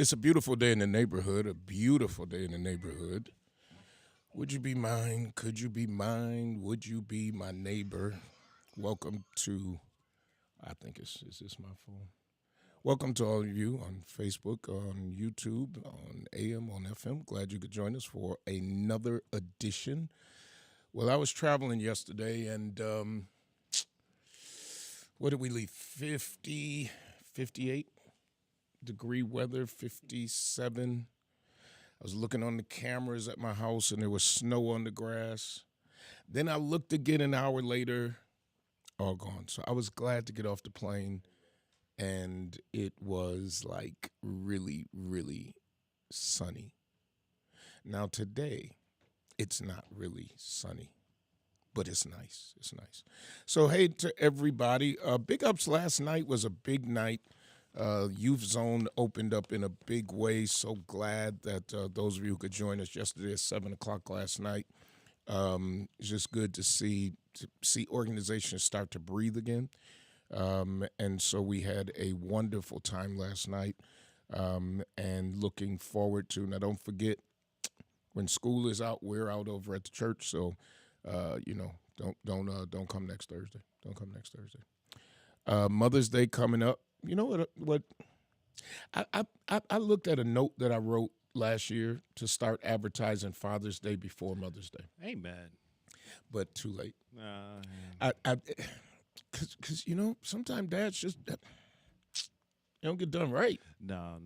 It's a beautiful day in the neighborhood, a beautiful day in the neighborhood. Would you be mine? Could you be mine? Would you be my neighbor? Welcome to, I think is this my phone? Welcome to all of you on Facebook, on YouTube, on AM, on FM. Glad you could join us for another edition. Well, I was traveling yesterday and what did we leave? 50, 58 degree weather, 57. I was looking on the cameras at my house and there was snow on the grass. Then I looked again an hour later, all gone. So I was glad to get off the plane and it was like really, really sunny. Now today, it's not really sunny, but it's nice. It's nice. So hey to everybody. Big ups last night was a big night. Youth Zone opened up in a big way. So glad that those of you who could join us yesterday at 7 o'clock last night. It's just good to see organizations start to breathe again. And so we had a wonderful time last night and looking forward to. Now, don't forget, when school is out, we're out over at the church. So, don't come next Thursday. Don't come next Thursday. Mother's Day coming up. You know what? I looked at a note that I wrote last year to start advertising Father's Day before Mother's Day. Amen. But too late. Because sometimes dads just they don't get done right. No.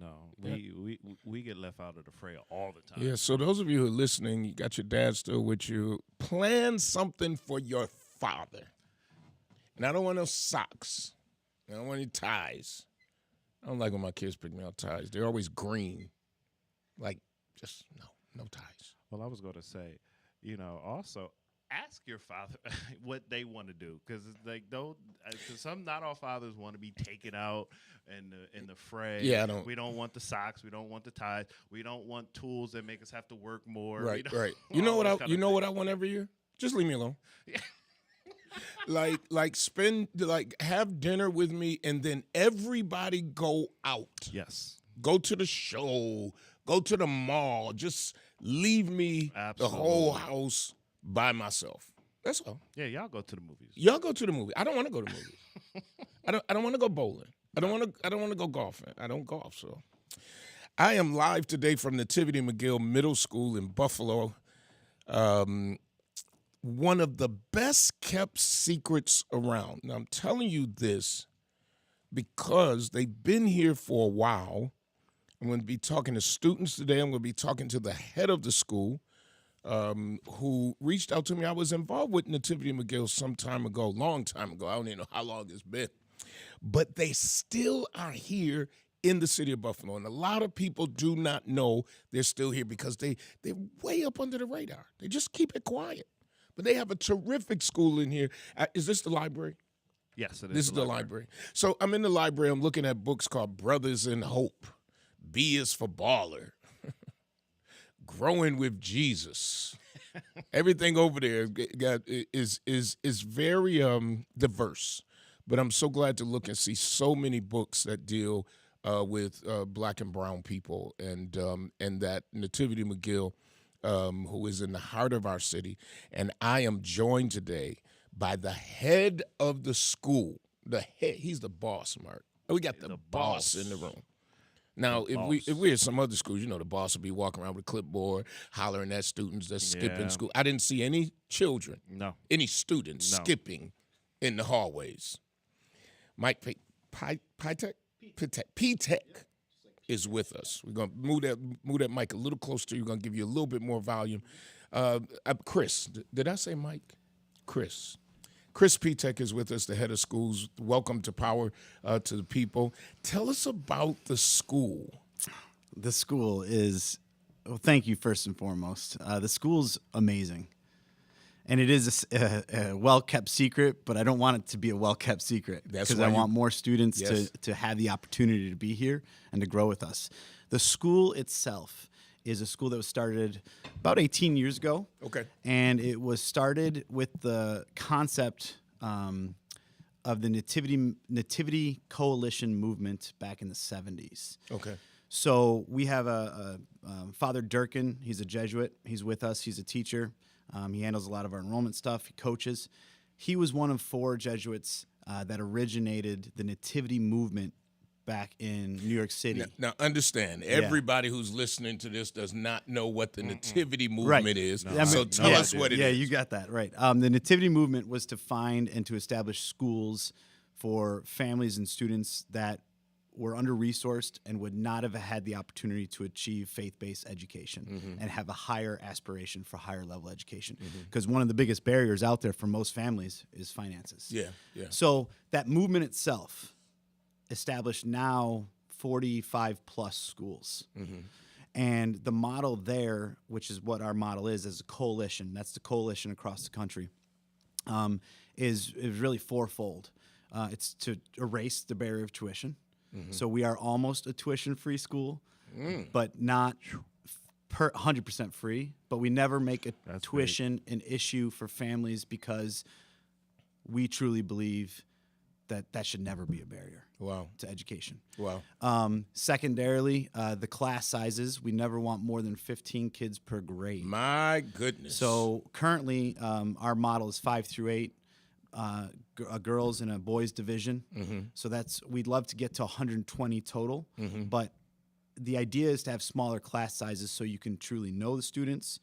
We get left out of the fray all the time. Yeah, so those of you who are listening, you got your dad still with you, plan something for your father. And I don't want no socks. I don't want any ties. I don't like when my kids pick me out ties. They're always green. Like, just no ties. Well, I was going to say, also ask your father what they want to do, because not all fathers want to be taken out in the fray. Yeah, We don't want the socks. We don't want the ties. We don't want tools that make us have to work more. Right. You know what I want every year? Just leave me alone. Yeah. have dinner with me, and then everybody go out. Yes. Go to the show. Go to the mall. Just leave me Absolutely. the whole house by myself. That's all. Yeah, y'all go to the movies. Y'all go to the movie. I don't want to go to the movie. I don't want to go bowling. I don't want to go golfing. I don't golf, so. I am live today from Nativity McGill Middle School in Buffalo. One of the best kept secrets around. Now, I'm telling you this because they've been here for a while. I'm going to be talking to students today. I'm going to be talking to the head of the school who reached out to me. I was involved with Nativity McGill some time ago, long time ago. I don't even know how long it's been. But they still are here in the city of Buffalo. And a lot of people do not know they're still here because they're way up under the radar. They just keep it quiet. But they have a terrific school in here. Is this the library? Yes, it is. This is the library. So I'm in the library. I'm looking at books called Brothers in Hope. B is for Baller. Growing with Jesus. Everything over there is very diverse. But I'm so glad to look and see so many books that deal with black and brown people, and that Nativity McGill, who is in the heart of our city. And I am joined today by the head of the school. He's the boss, Mark. We got the boss in the room. Now, if we're at some other schools, the boss will be walking around with a clipboard, hollering at students that's skipping school. I didn't see any children, any students skipping in the hallways. Mike Pitek is with us. We're going to move that mic a little closer to you. We're going to give you a little bit more volume. Chris, did I say Mike? Chris Pitek is with us, the head of schools. Welcome to Power to the People. Tell us about the school. The school is, thank you first and foremost. The school's amazing. And it is a well-kept secret, but I don't want it to be a well-kept secret because I want more students to have the opportunity to be here and to grow with us. The school itself is a school that was started about 18 years ago. Okay. And it was started with the concept of the Nativity Coalition movement back in the 70s. Okay. So we have Father Durkin. He's a Jesuit. He's with us. He's a teacher. He handles a lot of our enrollment stuff. He coaches. He was one of 4 Jesuits that originated the Nativity movement back in New York City. Now understand, everybody who's listening to this does not know what the Nativity movement is. I So mean, tell yeah, us what it is. Yeah, you got that right. The Nativity movement was to find and to establish schools for families and students that were under-resourced and would not have had the opportunity to achieve faith-based education and have a higher aspiration for higher level education. Because one of the biggest barriers out there for most families is finances. Yeah, yeah. So that movement itself established now 45 plus schools. And the model there, which is what our model is a coalition, that's the coalition across the country, is really fourfold. It's to erase the barrier of tuition. So we are almost a tuition-free school, but not 100% free. But we never make a tuition an issue for families because we truly believe that should never be a barrier to education. Wow. Secondarily, the class sizes, we never want more than 15 kids per grade. My goodness. So currently, our model is 5 through 8. A girls and a boys division. So we'd love to get to 120 total, but the idea is to have smaller class sizes so you can truly know the students.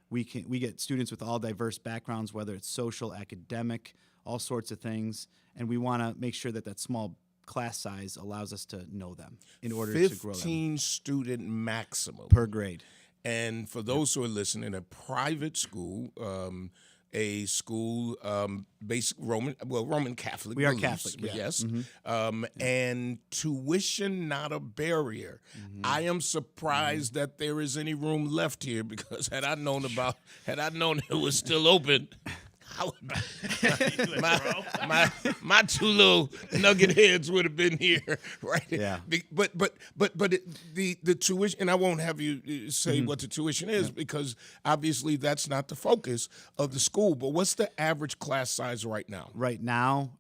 We get students with all diverse backgrounds, whether it's social, academic, all sorts of things, and we want to make sure that small class size allows us to know them in order to grow them. 15 student maximum Per grade. And for those who are listening, a private school, a school, basic Roman Catholic. We are beliefs, Catholic, yeah. yes. And tuition not a barrier. I am surprised that there is any room left here because had I known it was still open, my 2 little nugget heads would have been here, right? Yeah. But the tuition, and I won't have you say what the tuition is because obviously that's not the focus of the school. But what's the average class size right now? Right now,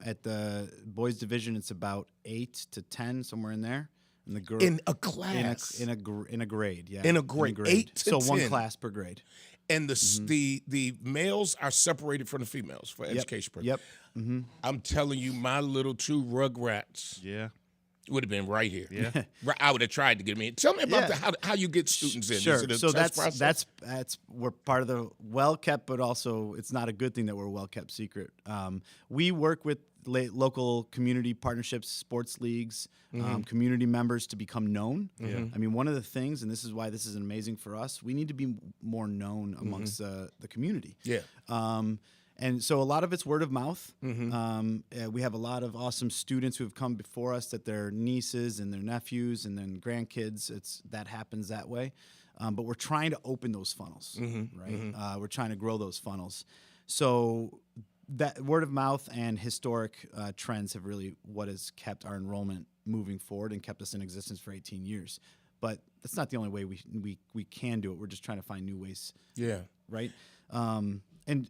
at the boys division, it's about 8 to 10, somewhere in there. And the In a class, in a grade, yeah. In a grade. 8 to so 10. 1 class per grade. and the males are separated from the females for education purposes. Yep. I'm telling you, my little 2 rugrats. Yeah. Would have been right here. Yeah. I would have tried to get me in. Tell me about how you get students in. Sure. Is it a So test process? that's we're part of the well kept, but also it's not a good thing that we're a well kept secret. We work with local community partnerships, sports leagues, community members to become known. Yeah. I mean, one of the things, and this is why this is amazing for us, we need to be more known amongst the community. Yeah. And so a lot of it's word of mouth. We have a lot of awesome students who have come before us that their nieces and their nephews and then grandkids, that happens that way. But we're trying to open those funnels, right? We're trying to grow those funnels. So that word of mouth and historic trends have really what has kept our enrollment moving forward and kept us in existence for 18 years. But that's not the only way we can do it. We're just trying to find new ways. Yeah. Right? And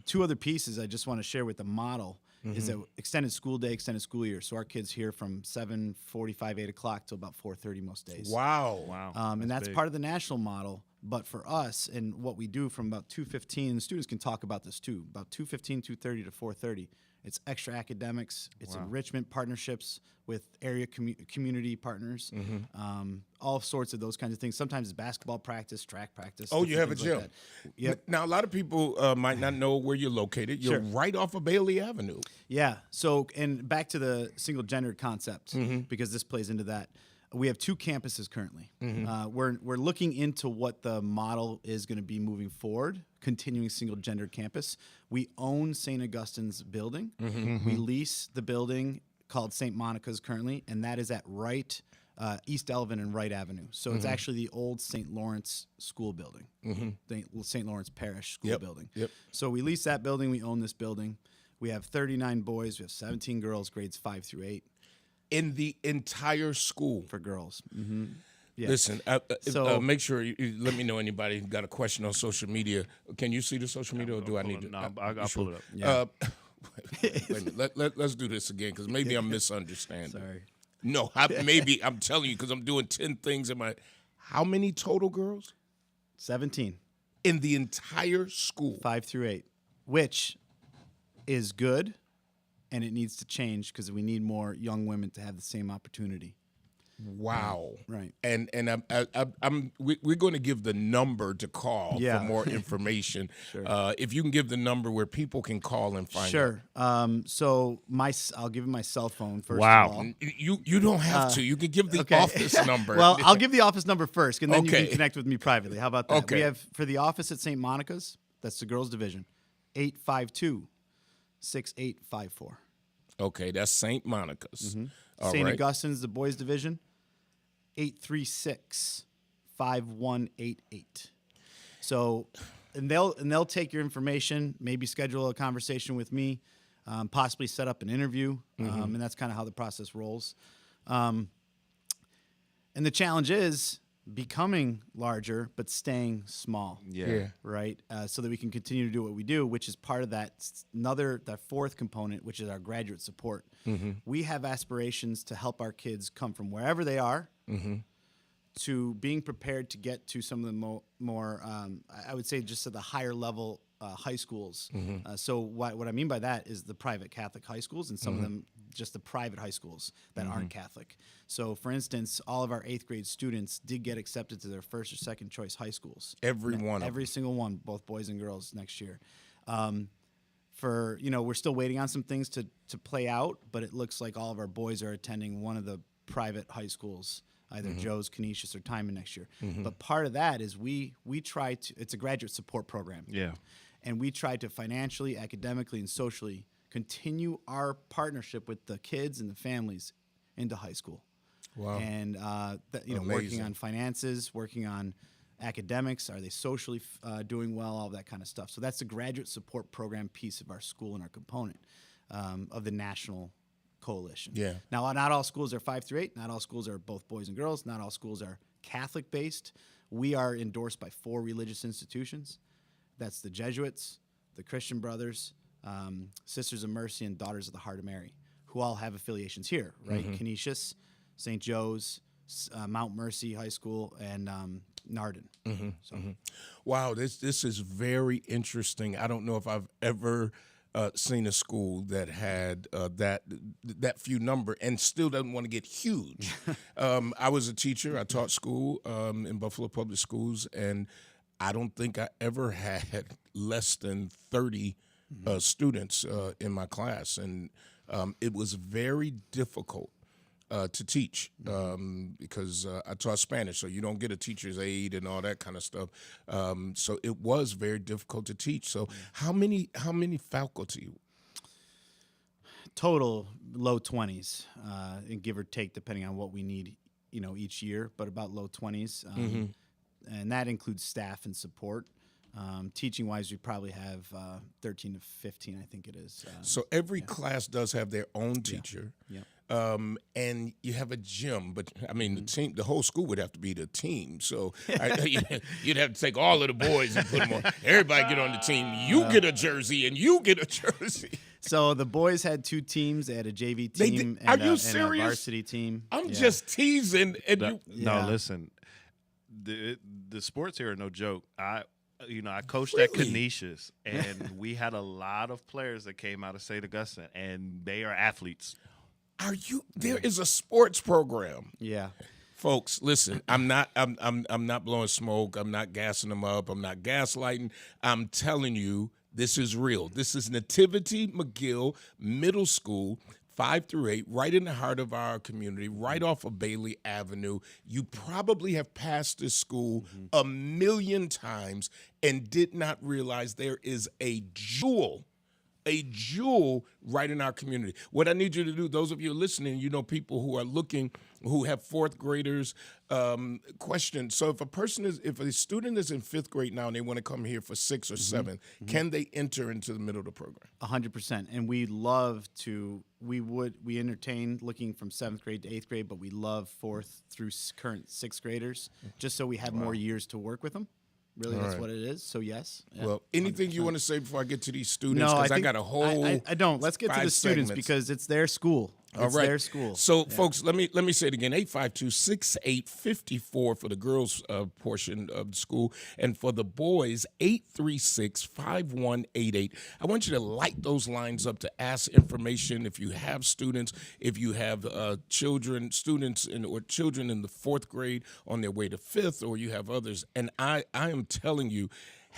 2 other pieces I just want to share with the model is that extended school day, extended school year. So our kids here from 7:45, 8 o'clock till about 4:30 most days. Wow. And that's big. part of the national model. But for us and what we do from about 2:15, students can talk about this too, about 2:15, 2:30 to 4:30. It's extra academics. It's enrichment partnerships with area community partners, all sorts of those kinds of things. Sometimes it's basketball practice, track practice. Oh, you have a different gym. things like that. Yep. Now, a lot of people might not know where you're located. You're right off of Bailey Avenue. Yeah. So, and back to the single gendered concept, because this plays into that. We have 2 campuses currently. We're looking into what the model is going to be moving forward, continuing single gendered campus. We own St. Augustine's building. We lease the building called St. Monica's currently, and that is at East Elvin and Wright Avenue. So it's actually the old St. Lawrence school building, the St. Lawrence Parish school building. Yep. So we lease that building. We own this building. We have 39 boys. We have 17 girls, grades 5 through 8. In the entire school. For girls. Yeah. Listen, So- make sure you let me know anybody who got a question on social media. Can you see the social media, or do I need to? No, I'll pull it up. Yeah. Wait a minute. Let's do this again because maybe I'm misunderstanding. Sorry. No, maybe I'm telling you because I'm doing 10 things in my. How many total girls 17, in the entire school? 5 through 8, which is good, and it needs to change because we need more young women to have the same opportunity. Wow. Right. And we're going to give the number to call Yeah. for more information. Sure. If you can give the number where people can call and find out. Sure. So I'll give you my cell phone first. Wow. Of all. You don't have to. You can give the Okay. office number. Well, I'll give the office number first, and then you Okay. can connect with me privately. How about that? Okay. We have for the office at St. Monica's. That's the girls' division. 852-6854. Okay, that's St. Monica's. All St. right. Augustine's, the boys' division. 836-5188. So, and they'll take your information, maybe schedule a conversation with me, possibly set up an interview, and that's kind of how the process rolls. And the challenge is becoming larger but staying small. Yeah. Right, so that we can continue to do what we do, which is part of that fourth component, which is our graduate support. We have aspirations to help our kids come from wherever they are to being prepared to get to some of the more I would say just at the higher level high schools. So what I mean by that is the private Catholic high schools, and some of them just the private high schools that aren't Catholic. So, for instance, all of our 8th grade students did get accepted to their first or second choice high schools. Every one of Every single one, both boys and girls next year. We're still waiting on some things to play out, but it looks like all of our boys are attending one of the private high schools, either Joe's, Canisius, or Timon next year. But part of that is we try to, it's a graduate support program. Yeah. And we try to financially, academically, and socially continue our partnership with the kids and the families into high school. Wow. And working Amazing. on finances, working on academics, are they socially doing well, all that kind of stuff. So that's the graduate support program piece of our school and our component of the national coalition. Yeah. Now, not all schools are 5 through 8. Not all schools are both boys and girls. Not all schools are Catholic based. We are endorsed by 4 religious institutions. That's the Jesuits, the Christian Brothers, Sisters of Mercy, and Daughters of the Heart of Mary, who all have affiliations here, right? Canisius, St. Joe's, Mount Mercy High School, and Nardin. Wow, this is very interesting. I don't know if I've ever seen a school that had that few number and still doesn't want to get huge. I was a teacher. I taught school in Buffalo Public Schools, and I don't think I ever had less than 30 students in my class, and it was very difficult to teach because I taught Spanish, so you don't get a teacher's aide and all that kind of stuff. So it was very difficult to teach. So how many faculty? Total low 20s, and give or take depending on what we need, each year, but about low 20s. And that includes staff and support. Teaching wise, we probably have 13 to 15, I think it is. So every class does have their own teacher. Yeah. And you have a gym, but I mean, the whole school would have to be the team. So you'd have to take all of the boys and put them on. Everybody get on the team. You get a jersey, and you get a jersey. So the boys had 2 teams. They had a JV team Are and, you a serious? varsity team. I'm Yeah. just teasing. And No, Yeah. listen. The sports here are no joke. I coached at Really? Canisius, and we had a lot of players that came out of St. Augustine, and they are athletes. Are you? There is a sports program. Yeah. Folks, listen. I'm not blowing smoke. I'm not gassing them up. I'm not gaslighting. I'm telling you, this is real. This is Nativity McGill Middle School, 5 through 8, right in the heart of our community, right off of Bailey Avenue. You probably have passed this school a million times and did not realize there is a jewel right in our community. What I need you to do, those of you listening, people who are looking, who have 4th graders, question. So if a student is in 5th grade now and they want to come here for 6 or 7, can they enter into the middle of the program? 100%. And we entertain looking from 7th grade to 8th grade, but we love 4th through current 6th graders, just so we have more years to work with them. Really, that's what it is. So yes. Yeah, Well, anything you want to say before I get to these students? no, Because I think got a whole. I don't. Let's get to 5 the students segments. because it's their school. All It's right. their school. So, folks, let me say it again: 852-6854 for the girls' portion of the school, and for the boys, 836-5188. I want you to light those lines up to ask information. If you have students, if you have students or children in the 4th grade on their way to 5th, or you have others, and I am telling you.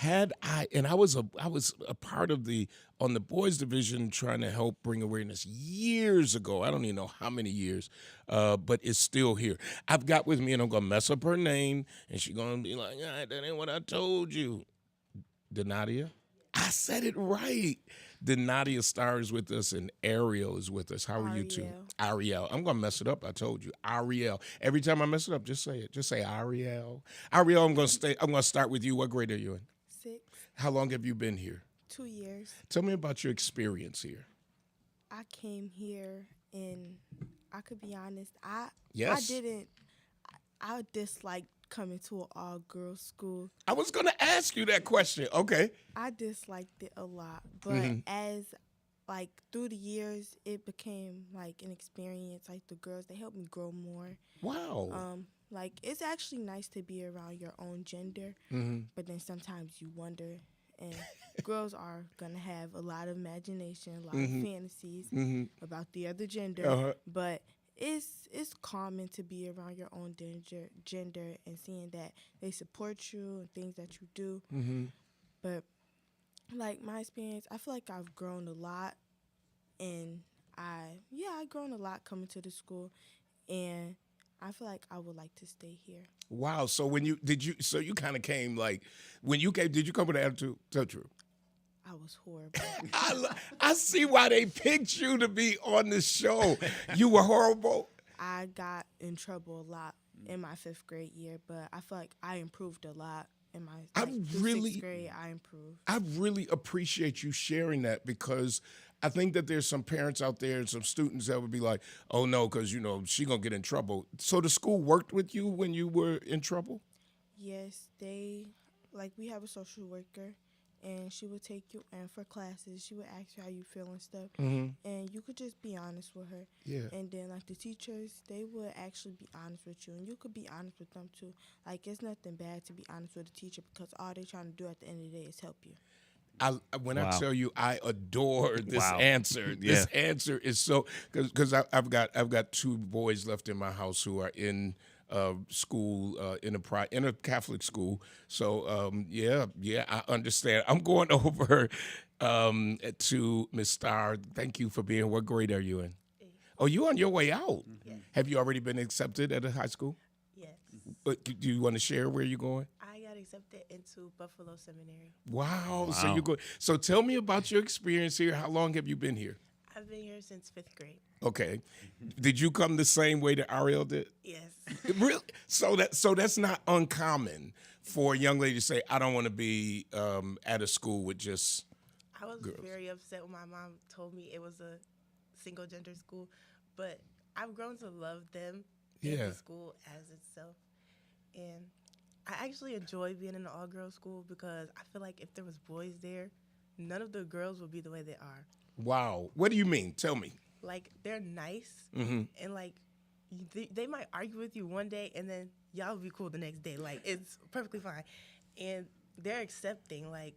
I was a part of on the boys division trying to help bring awareness years ago. I don't even know how many years, but it's still here. I've got with me, and I'm gonna mess up her name, and she's gonna be like, "Ah, that ain't what I told you." Denadia, I said it right. Denadia Starr is with us, and Ariel is with us. How are you two? Ariel. I'm gonna mess it up. I told you, Ariel. Every time I mess it up, just say it. Just say Ariel. Ariel, I'm gonna start with you. What grade are you in? 6. How long have you been here? 2 years. Tell me about your experience here. I came here and I could be honest, Yes. I disliked coming to an all-girls school. I was going to ask you that question. Okay. I disliked it a lot, but Mm-hmm. as like through the years, it became like an experience. Like the girls, they helped me grow more. Wow. Like it's actually nice to be around your own gender, but then sometimes you wonder. And girls are gonna have a lot of imagination, a lot of fantasies about the other gender. But it's common to be around your own gender and seeing that they support you and things that you do. But like my experience, I feel like I've grown a lot, and I've grown a lot coming to the school, and I feel like I would like to stay here. Wow. So when you kind of came like when you came, did you come with an attitude? Tell the truth. I was horrible. I see why they picked you to be on the show. You were horrible. I got in trouble a lot in my 5th grade year, but I feel like I improved a lot in my through 6th grade. I improved. I really appreciate you sharing that because I think that there's some parents out there and some students that would be like, "Oh no, because she gonna get in trouble." So the school worked with you when you were in trouble. Yes, we have a social worker, and she would take you in for classes. She would ask you how you feel and stuff, and you could just be honest with her. Yeah. And then like the teachers, they would actually be honest with you, and you could be honest with them too. Like it's nothing bad to be honest with a teacher because all they're trying to do at the end of the day is help you. When I Wow. tell you I adore this Wow. answer. Yeah. This answer is so because I've got 2 boys left in my house who are in school in a Catholic school. So I understand. I'm going over to Miss Starr. Thank you for being here. What grade are you in? 8. Oh, you on your way out? Yes. Have you already been accepted at a high school? Yes. Do you want to share where you're going? I got accepted into Buffalo Seminary. Wow. So Wow. you go. So tell me about your experience here. How long have you been here? I've been here since 5th grade. Okay. Did you come the same way that Ariel did? Yes. Really? So that's not uncommon for a young lady to say, "I don't want to be at a school with just." I was Girls. very upset when my mom told me it was a single gender school, but I've grown to love them Yeah. and the school as itself. And I actually enjoy being in an all-girls school because I feel like if there was boys there, none of the girls would be the way they are. Wow. What do you mean? Tell me. Like, they're nice, Mm-hmm. and like they might argue with you one day and then y'all will be cool the next day. Like it's perfectly fine. And they're accepting, like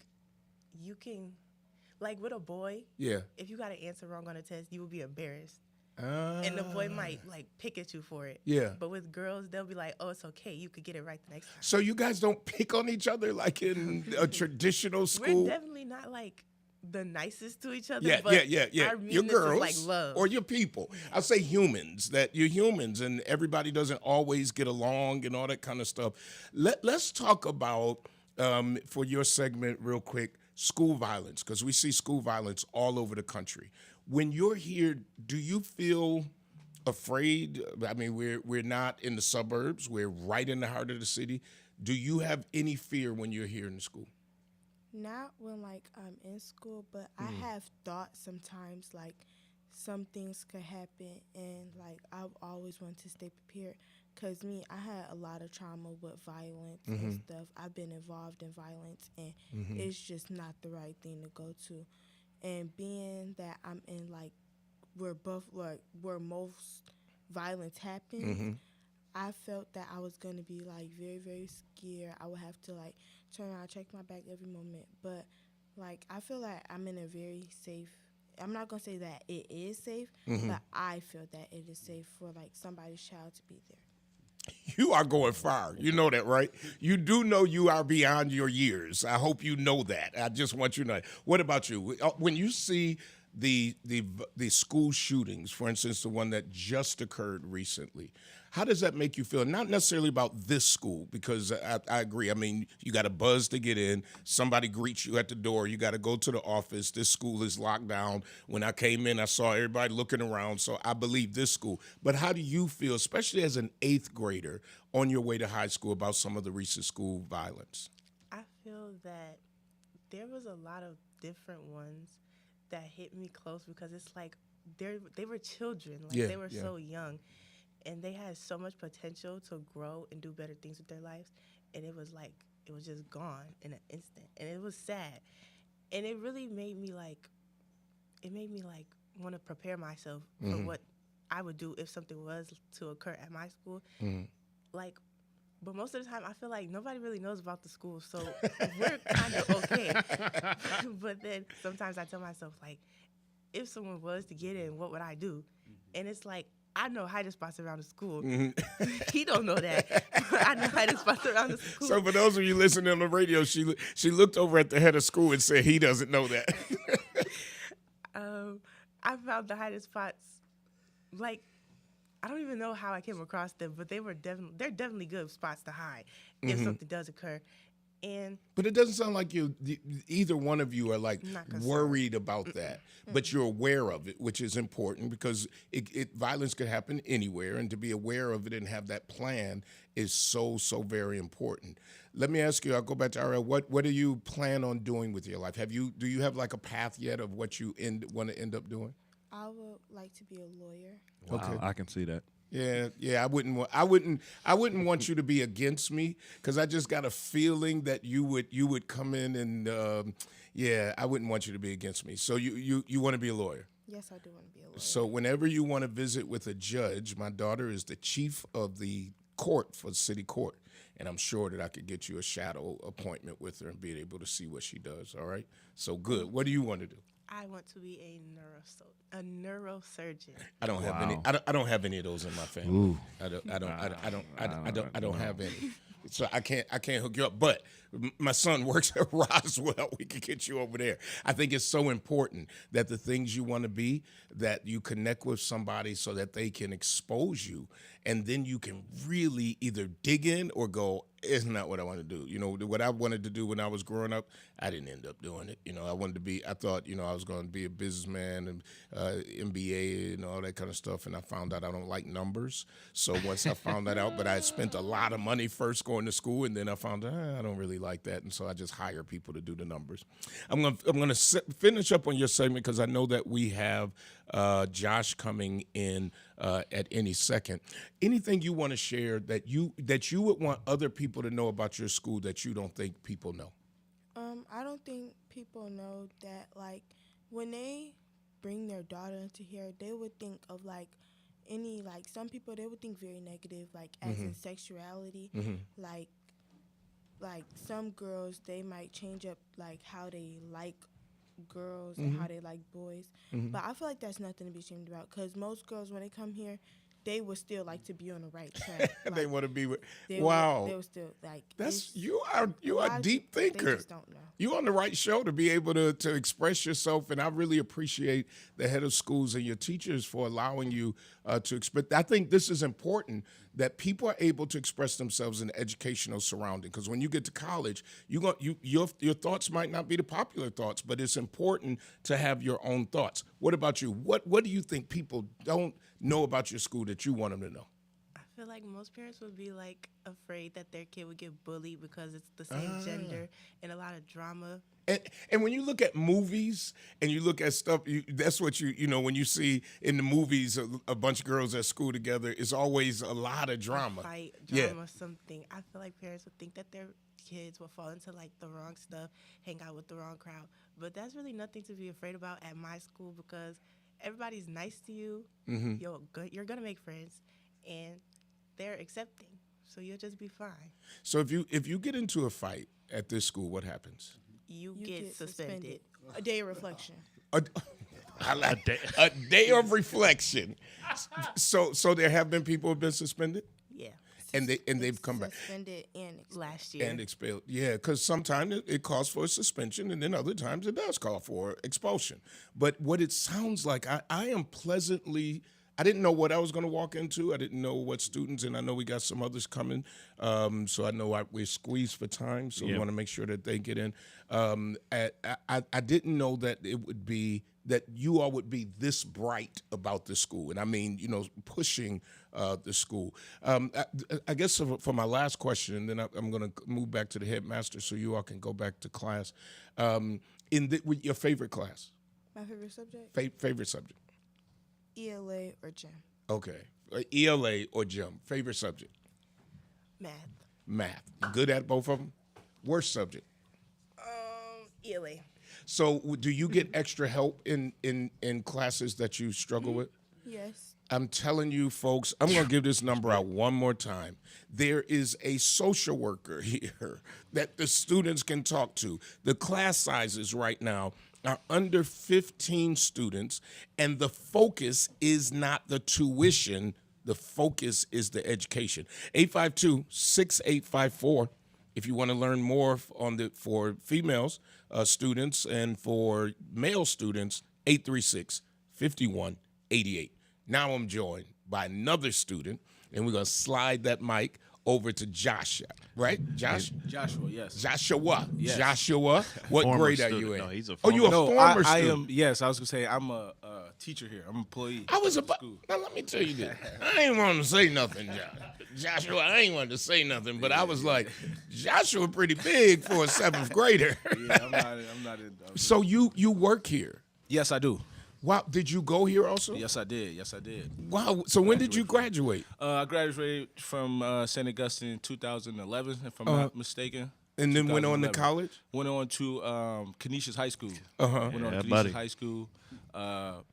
you can, like with a boy, Yeah. if you got an answer wrong on a test, you will be embarrassed. And the boy might like pick at you for it. Yeah. But with girls, they'll be like, oh, it's okay. You could get it right the next time. So you guys don't pick on each other like in a traditional school? We're definitely not like the nicest to each other. Yeah, but yeah. Our Your meanness girls is like love. or your people. I'll say humans, that you're humans and everybody doesn't always get along and all that kind of stuff. Let's talk about, for your segment real quick, school violence, because we see school violence all over the country. When you're here, do you feel afraid? I mean, we're not in the suburbs. We're right in the heart of the city. Do you have any fear when you're here in the school? Not when like I'm in school, but I have thoughts sometimes like some things could happen, and like I've always wanted to stay prepared. Cause I had a lot of trauma with violence and stuff. I've been involved in violence, and it's just not the right thing to go to. And being that I'm in like where most violence happens, Mm-hmm. I felt that I was gonna be like very, very scared. I would have to like turn around, check my back every moment. But like I feel like I'm in a very safe. I'm not gonna say that it is safe, but I feel that it is safe for like somebody's child to be there. You are going far. You know that, right? You do know you are beyond your years. I hope you know that. I just want you to know. What about you? When you see the school shootings, for instance, the one that just occurred recently, how does that make you feel? Not necessarily about this school, because I agree. I mean, you got a buzz to get in. Somebody greets you at the door. You got to go to the office. This school is locked down. When I came in, I saw everybody looking around. So I believe this school. But how do you feel, especially as an 8th grader on your way to high school, about some of the recent school violence? I feel that there was a lot of different ones that hit me close because it's like they were children, like Yeah, they were yeah. so young, and they had so much potential to grow and do better things with their lives, and it was just gone in an instant, and it was sad, and it really made me like want to prepare myself for what I would do if something was to occur at my school, like. But most of the time, I feel like nobody really knows about the school, so we're kind of okay. But then sometimes I tell myself, like, if someone was to get in, what would I do? And it's like, I know hiding spots around the school. He don't know that. I know hiding spots around the school. So for those of you listening on the radio, she looked over at the head of school and said he doesn't know that. I found the hiding spots, like, I don't even know how I came across them, but they're definitely good spots to hide if something does occur. And But it doesn't sound like either one of you are like Not concerned. worried about that, but you're aware of it, which is important because violence could happen anywhere, and to be aware of it and have that plan is so very important. Let me ask you. I'll go back to Ariel. What do you plan on doing with your life? Do you have like a path yet of what you want to end up doing? I would like to be a lawyer. Wow, Okay. I can see that. Yeah. I wouldn't want you to be against me because I just got a feeling that you would come in and I wouldn't want you to be against me. So you want to be a lawyer. Yes, I do want to be a lawyer. So whenever you want to visit with a judge, my daughter is the chief of the court for city court, and I'm sure that I could get you a shadow appointment with her and be able to see what she does. All right. So good. What do you want to do? I want to be a neurosurgeon. I don't have any. Wow. I don't have any of those in my family. I don't have any. So I can't hook you up. But my son works at Roswell. We can get you over there. I think it's so important that the things you want to be, that you connect with somebody so that they can expose you, and then you can really either dig in or go, it's not what I want to do. You know, what I wanted to do when I was growing up, I didn't end up doing it. You know, I thought, I was going to be a businessman and MBA and all that kind of stuff. And I found out I don't like numbers. So once I found that out, but I had spent a lot of money first going to school, and then I found out I don't really like that. And so I just hire people to do the numbers. I'm going to finish up on your segment because I know that we have Josh coming in at any second. Anything you want to share that you would want other people to know about your school that you don't think people know? I don't think people know that, like, when they bring their daughter into here, they would think of, like, some people, they would think very negative, like, as in sexuality. Like, some girls, they might change up, like, how they like girls and how they like boys. But I feel like that's nothing to be ashamed about because most girls, when they come here, they would still like to be on the right track. They want to be with. They Wow, They would still like. that's it's- you are a deep They thinker. just don't know. You on the right show to be able to express yourself, and I really appreciate the head of schools and your teachers for allowing you to express. I think this is important that people are able to express themselves in educational surrounding. Because when you get to college, your thoughts might not be the popular thoughts, but it's important to have your own thoughts. What about you? What do you think people don't know about your school that you want them to know? I feel like most parents would be like afraid that their kid would get bullied because it's the same gender and a lot of drama. And when you look at movies and you look at stuff, that's what when you see in the movies a bunch of girls at school together, it's always a lot of drama. A fight, Yeah. drama, something. I feel like parents would think that their kids will fall into like the wrong stuff, hang out with the wrong crowd. But that's really nothing to be afraid about at my school because everybody's nice to you. You're gonna make friends, and they're accepting. So you'll just be fine. So if you get into a fight at this school, what happens? You You get suspended. A day of reflection. I like a day of reflection. So there have been people who have been suspended Yeah. and they've come back Suspended and Last year. and expelled. Yeah, because sometimes it calls for a suspension, and then other times it does call for expulsion. But what it sounds like, I am pleasantly. I didn't know what I was going to walk into. I didn't know what students, and I know we got some others coming. So I know we're squeezed for time, so we Yep. want to make sure that they get in. I didn't know that it would be that you all would be this bright about the school, and I mean, pushing the school. I guess for my last question, and then I'm going to move back to the headmaster, so you all can go back to class. With your favorite class, my favorite subject, favorite subject. ELA or gym. Okay. ELA or gym. Favorite subject? Math. Math. Good at both of them? Worst subject? ELA. So do you get extra help in classes that you struggle with? Yes. I'm telling you, folks, I'm going to give this number out one more time. There is a social worker here that the students can talk to. The class sizes right now are under 15 students, and the focus is not the tuition. The focus is the education. 852-6854. If you want to learn more for females students and for male students, 836-5188. Now I'm joined by another student, and we're going to slide that mic over to Joshua, right? Joshua, yes. Joshua. Yes. Joshua, what Former grade are student. you in? No, he's a Oh, you a No, former I student. am. Yes, I was gonna say I'm a teacher here. I'm an employee. I was at the about. school. Now let me tell you this. I ain't want to say nothing, Joshua. I ain't wanted to say nothing, but I was like, Joshua, pretty big for a seventh grader. Yeah, I'm not. So you work here? Yes, I do. Wow. Did you go here also? Yes, I did. Yes, I did. Wow. So when did you graduate? I graduated from St. Augustine in 2011, if I'm not mistaken. And then went on to 2011. college? Went on to Canisius High School. Uh-huh. Went on Yeah, to buddy. Canisius High School.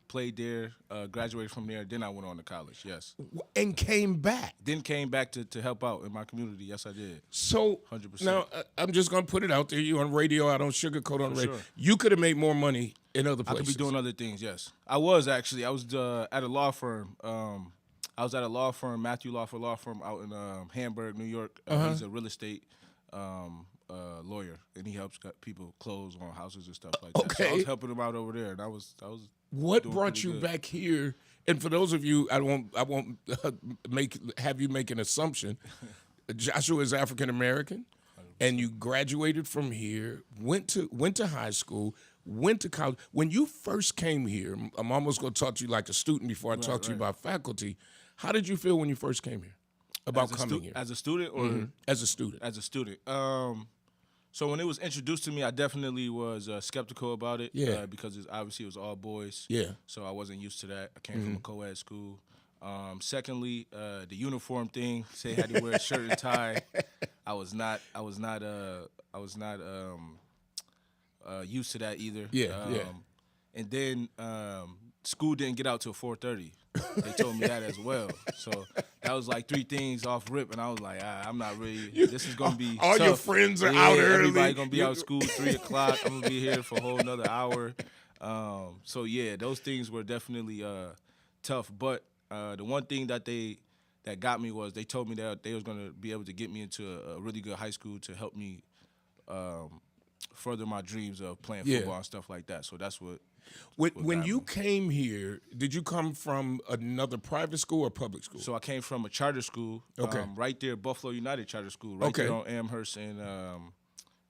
Played there. Graduated from there. Then I went on to college. Yes. And came back. Then came back to help out in my community. Yes, I did. So 100%. now I'm just gonna put it out there. You on radio? I don't sugarcoat on For radio. sure. You could have made more money in other I places. could be doing other things. Yes, I was actually. I was at a law firm. I was at a law firm, Matthew Lawford Law Firm, out in Hamburg, New York. He's a real estate lawyer, and he helps people close on houses and stuff like that. So I Okay. was helping him out over there, and I was. What doing brought pretty you good. back here? And for those of you, I won't have you make an assumption. Joshua is African American, and you graduated from here, went to high school, went to college. When you first came here, I'm almost going to talk to you like a student before I talk to you about faculty. How did you feel when you first came here? About coming here as a student or as a student? as a student. So when it was introduced to me, I definitely was skeptical about it. Yeah. Because obviously it was all boys. Yeah. So I wasn't used to that. I came from a co-ed school. Secondly, the uniform thing. Say I had to wear a shirt and tie. I was not used to that either. Yeah, yeah. And then school didn't get out till 4:30. They told me that as well. So that was like 3 things off rip, and I was like, I'm not really. This is gonna be all your tough. friends are out early. Everybody gonna be out of school 3 o'clock. I'm gonna be here for a whole another hour. So yeah, those things were definitely tough. But the one thing that got me was they told me that they was gonna be able to get me into a really good high school to help me further my dreams of playing Yeah. football and stuff like that. So that's what. When got you me. came here, did you come from another private school or public school? So I came from a charter school, Okay. right there, Buffalo United Charter School, right Okay. there on Amherst and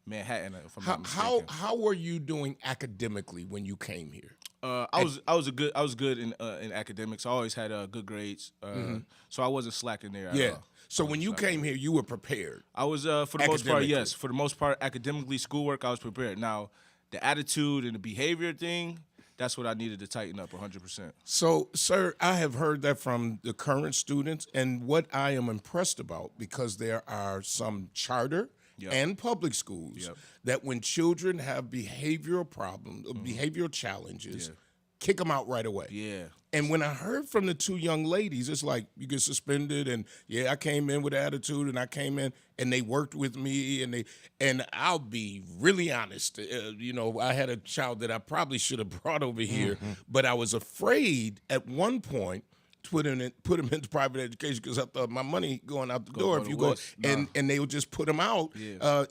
Manhattan, if I'm How, not how mistaken. how were you doing academically when you came here? I was good in academics. I always had good grades, so I wasn't slacking there at Yeah. all. So when you came here, you were prepared. I was for the most part, Academically. yes. For the most part, academically, schoolwork, I was prepared. Now, the attitude and the behavior thing, that's what I needed to tighten up 100%. So, sir, I have heard that from the current students, and what I am impressed about, because there are some charter Yep. and public schools Yep. that when children have behavioral problems, behavioral challenges, Yeah. kick them out right away. Yeah. And when I heard from the two young ladies, it's like you get suspended, and yeah, I came in with attitude, and I came in, and they worked with me, and I'll be really honest. I had a child that I probably should have brought over here, but I was afraid at one point to put him into private education because I thought my money going out the door if you go, and they would just put him out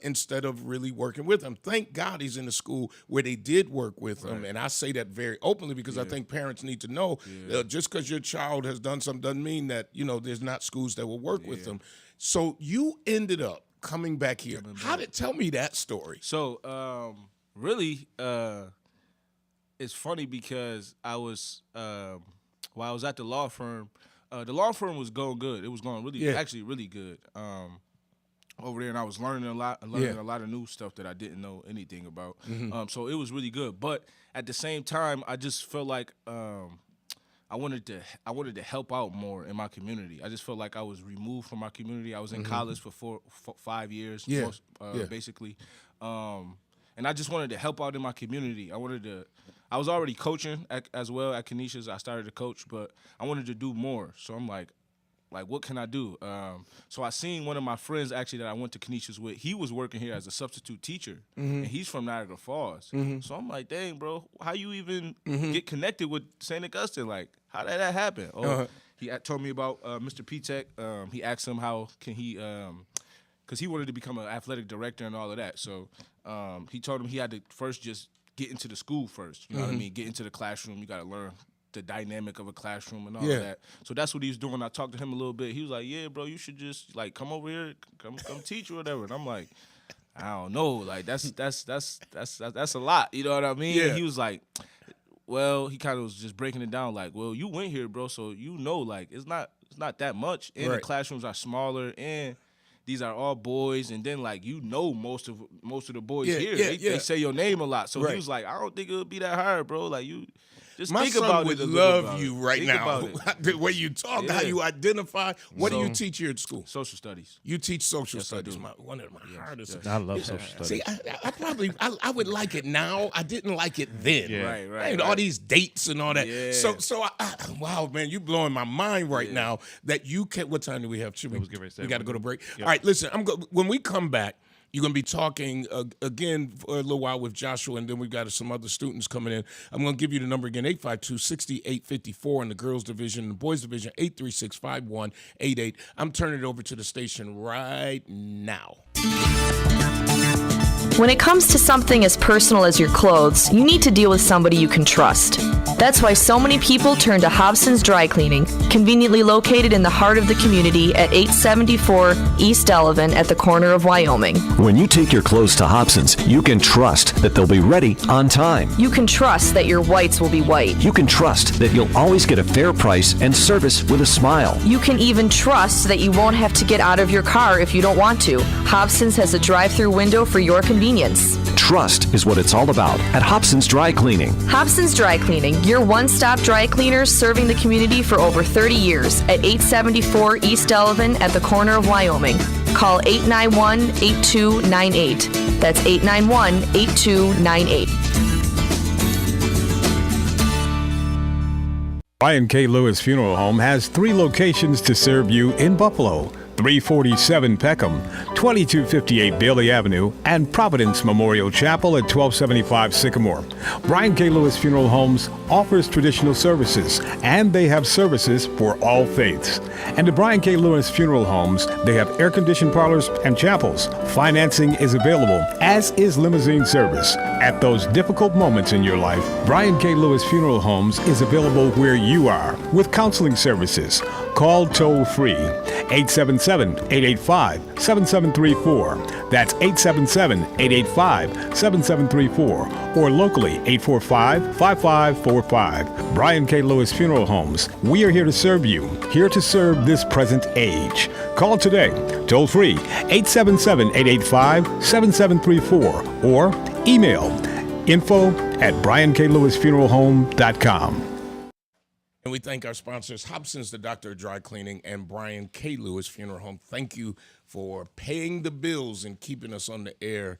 instead of really working with him. Thank God he's in a school where they did work with him, and I say that very openly because I think parents need to know just because your child has done something doesn't mean that there's not schools that will work with them. So you ended up coming back here. Tell me that story. So really, it's funny because I was while I was at the law firm was going good. It was going actually really good over there, and I was learning a lot of new stuff that I didn't know anything about. So it was really good. But at the same time, I just felt like I wanted to help out more in my community. I just felt like I was removed from my community. I was in college for 5 years, basically, and I just wanted to help out in my community. I was already coaching as well at Canisius. I started to coach, but I wanted to do more. So I'm like, what can I do? So I seen one of my friends actually that I went to Canisius with. He was working here as a substitute teacher, and he's from Niagara Falls. So I'm like, dang, bro, how you even get connected with St. Augustine? Like, how did that happen? He told me about Mr. Pitek. He asked him how can he, because he wanted to become an athletic director and all of that. So he told him he had to first just get into the school first. You know what I mean? Get into the classroom. You got to learn the dynamic of a classroom and all of that. So that's what he was doing. I talked to him a little bit. He was like, yeah, bro, you should just like come over here, come teach or whatever. And I'm like, I don't know. Like that's a lot. You know what I mean? Yeah. And he was like, well, he kind of was just breaking it down like, well, you went here, bro, so like it's not that much. And the classrooms are smaller, and these are all boys, and then like most of the boys here. They say your name a lot. So he was like, I don't think it would be that hard, bro. Like you just My think son about would it. love you right Think now. about The way you talk, how you identify. What do you teach here at school? Social studies. You teach social Yes, I studies. do. One of my hardest. I love social studies. See, I would like it now. I didn't like it then. Yeah. Right. All these dates and all that. Yeah. So wow, man, you blowing my mind right now that you can. What time do we have? was getting ready to say we got to we're go to good. break. Yep. All right, listen. When we come back, you're going to be talking again for a little while with Joshua, and then we've got some other students coming in. I'm going to give you the number again, 852-6854 in the girls division. In the boys division, 836-5188. I'm turning it over to the station right now. When it comes to something as personal as your clothes, you need to deal with somebody you can trust. That's why so many people turn to Hobson's Dry Cleaning, conveniently located in the heart of the community at 874 East Delavan at the corner of Wyoming. When you take your clothes to Hobson's, you can trust that they'll be ready on time. You can trust that your whites will be white. You can trust that you'll always get a fair price and service with a smile. You can even trust that you won't have to get out of your car if you don't want to. Hobson's has a drive-through window for your convenience. Trust is what it's all about at Hobson's Dry Cleaning. Hobson's Dry Cleaning, your one-stop dry cleaners serving the community for over 30 years at 874 East Delavan at the corner of Wyoming. Call 891-8298. That's 891-8298. Brian K. Lewis Funeral Home has 3 locations to serve you in Buffalo. 347 Peckham, 2258 Bailey Avenue, and Providence Memorial Chapel at 1275 Sycamore. Brian K. Lewis Funeral Homes offers traditional services, and they have services for all faiths. And at Brian K. Lewis Funeral Homes, they have air-conditioned parlors and chapels. Financing is available, as is limousine service. At those difficult moments in your life, Brian K. Lewis Funeral Homes is available where you are with counseling services. Call toll-free 877-885-7734. That's 877-885-7734. Or locally, 845-5545. Brian K. Lewis Funeral Homes. We are here to serve you, here to serve this present age. Call today, toll-free, 877-885-7734. Or email info@brianklewisfuneralhome.com. And we thank our sponsors, Hobson's, the Doctor of Dry Cleaning, and Brian K. Lewis Funeral Home. Thank you for paying the bills and keeping us on the air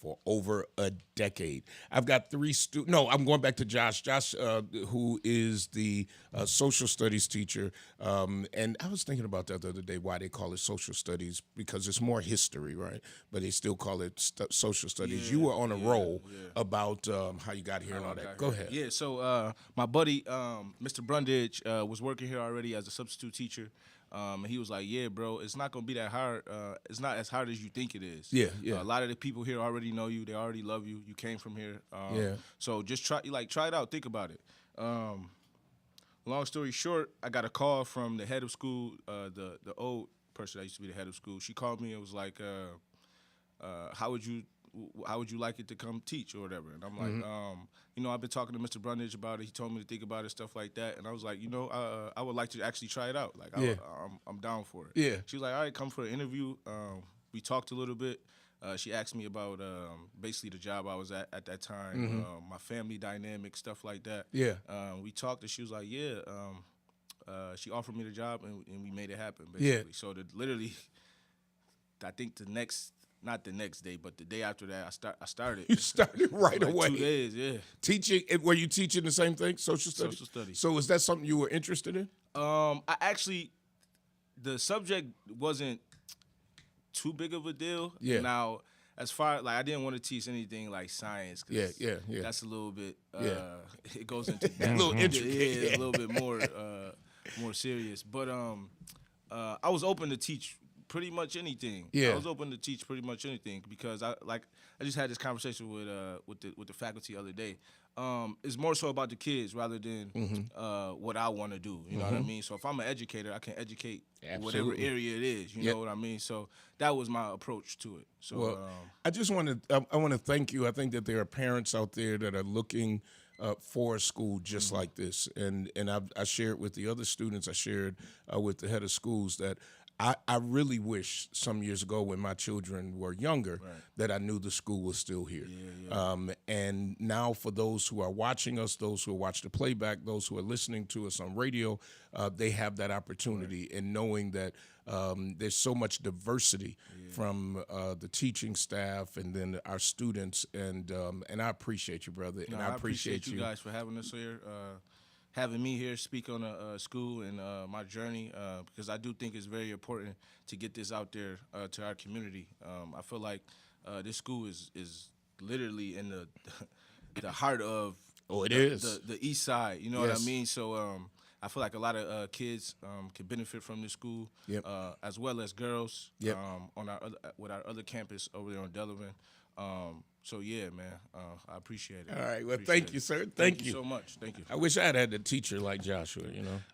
for over a decade. I've got 3 students. No, I'm going back to Josh. Josh, who is the social studies teacher. And I was thinking about that the other day, why they call it social studies, because it's more history, right? But they still call it social studies. You were on a roll about how you got here and all that. Go ahead. Yeah, so my buddy, Mr. Brundage, was working here already as a substitute teacher. And he was like, yeah, bro, it's not going to be that hard. It's not as hard as you think it is. Yeah, yeah. A lot of the people here already know you. They already love you. You came from here. Yeah. So just try it out. Think about it. Long story short, I got a call from the head of school, the old person that used to be the head of school. She called me and was like, how would you like it to come teach or whatever? And I'm like, I've been talking to Mr. Brundage about it. He told me to think about it, stuff like that. And I was like, I would like to actually try it out. Like, I'm down for it. Yeah. She was like, all right, come for an interview. We talked a little bit. She asked me about basically the job I was at that time, my family dynamic, stuff like that. Yeah. We talked, and she was like, yeah. She offered me the job, and we made it happen, basically. Yeah. So literally, I think not the next day, but the day after that, I started. You started right like away. 2 days, yeah. Teaching, were you teaching the same thing, social studies? Social studies. So is that something you were interested in? I actually, the subject wasn't too big of a deal. Yeah. Now, as far like I didn't want to teach anything like science. 'Cause Yeah. That's a little bit. It goes into A little intricate. Yeah, a little bit more serious. But I was open to teach pretty much anything. Yeah. I was open to teach pretty much anything because I just had this conversation with the faculty the other day. It's more so about the kids rather than what I want to do. You know what I mean? So if I'm an educator, I can educate whatever Absolutely. area it is. You know what I mean? So that was my approach to it. So Well, I just want to thank you. I think that there are parents out there that are looking for a school just like this, and I shared with the other students. I shared with the head of schools that I really wish some years ago when my children were younger that I knew the school was still here. And now for those who are watching us, those who watch the playback, those who are listening to us on radio, they have that opportunity in knowing that there's so much diversity from the teaching staff and then our students. And I appreciate you, brother. And I appreciate you guys for having us here. Having me here speak on a school and my journey, because I do think it's very important to get this out there to our community. I feel like this school is literally in the heart of the east side. You know what I mean? So I feel like a lot of kids can benefit from this school, as well as girls on with our other campus over there on Delavan. So yeah, man, I appreciate it. All right, well, thank you, sir. Thank you so much. Thank you. I wish I had a teacher like Joshua.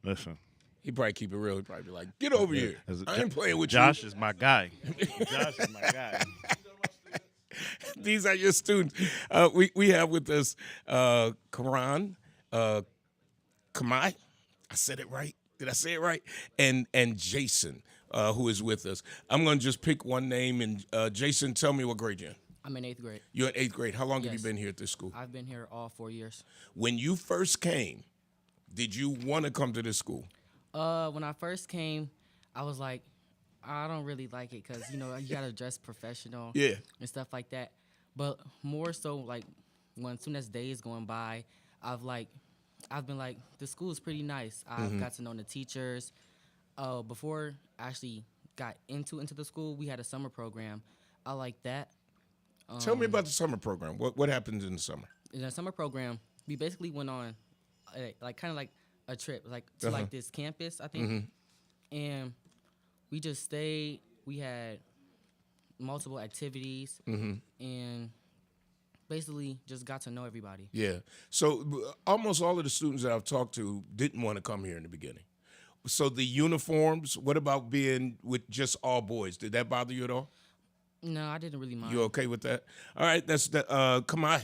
Listen, he'd probably keep it real. He'd probably be like, "Get over here! I ain't playing with Josh you." is my guy. Josh is my guy. These are your students. We have with us Karan, Kamai. I said it right. Did I say it right? And Jason, who is with us. I'm going to just pick one name. And Jason, tell me what grade you're in. I'm in 8th grade. You're in 8th grade. How long have you Yes. been here at this school? I've been here all 4 years. When you first came, did you want to come to this school? When I first came, I was like, I don't really like it because, you got to dress professional Yeah. and stuff like that. But more so, like, soon as days going by, I've been like, the school is pretty nice. I've got to know the teachers. Before I actually got into the school, we had a summer program. I like that. Tell me about the summer program. What happens in the summer? In the summer program, we basically went on, kind of like a trip, to like this campus, I think. And we just stayed. We had multiple activities and basically just got to know everybody. Yeah. So almost all of the students that I've talked to didn't want to come here in the beginning. So the uniforms, what about being with just all boys? Did that bother you at all? No, I didn't really mind. You okay with that? All right, that's the Kamai.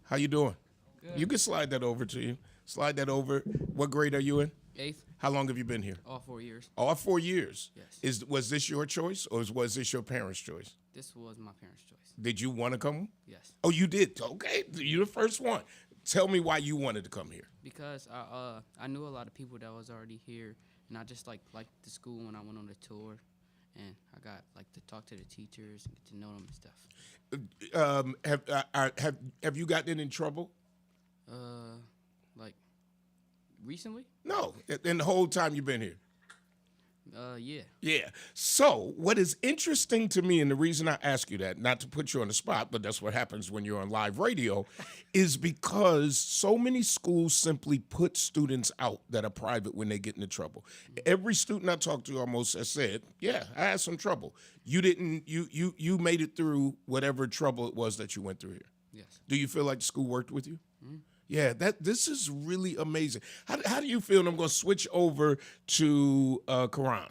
How you doing? Good. You can slide that over to you. Slide that over. What grade are you in? 8th, How long have you been here? all 4 years. All 4 years. Yes. Was this your choice or was this your parents' choice? This was my parents' choice. Did you want to come? Yes. Oh, you did. Okay, you're the first one. Tell me why you wanted to come here. Because I knew a lot of people that was already here, and I just liked the school when I went on the tour, and I got like to talk to the teachers and get to know them and stuff. Have you gotten in trouble? Like recently? No, in the whole time you've been here. Yeah. Yeah. So what is interesting to me, and the reason I ask you that, not to put you on the spot, but that's what happens when you're on live radio, is because so many schools simply put students out that are private when they get into trouble. Every student I talked to almost has said, yeah, I had some trouble. You didn't, you made it through whatever trouble it was that you went through here. Yes. Do you feel like the school worked with you? Yeah, this is really amazing. How do you feel? And I'm going to switch over to Karan.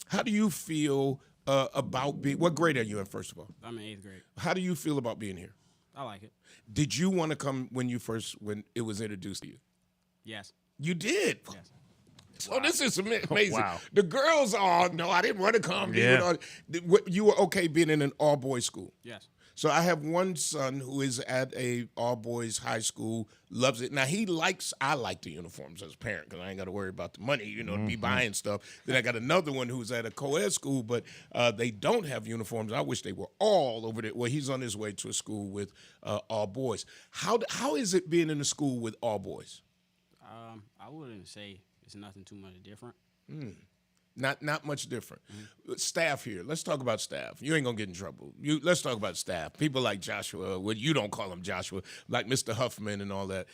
How do you feel about being? What grade are you in? First of all, I'm in 8th grade. How do you feel about being here? I like it. Did you want to come when it was introduced to you? Yes. You did. Yes. So this is amazing. Wow. The girls are no, I didn't want to come. Yeah. You were okay being in an all boys school. Yes. So I have one son who is at a all-boys high school, loves it. Now, I like the uniforms as a parent because I ain't got to worry about the money, to be buying stuff. Then I got another one who's at a co-ed school, but they don't have uniforms. I wish they were all over there. Well, he's on his way to a school with all boys. How is it being in a school with all boys? I wouldn't say it's nothing too much different. Not much different. Staff here. Let's talk about staff. You ain't gonna get in trouble. Let's talk about staff. People like Joshua. Well, you don't call him Joshua, like Mr. Huffman and all that.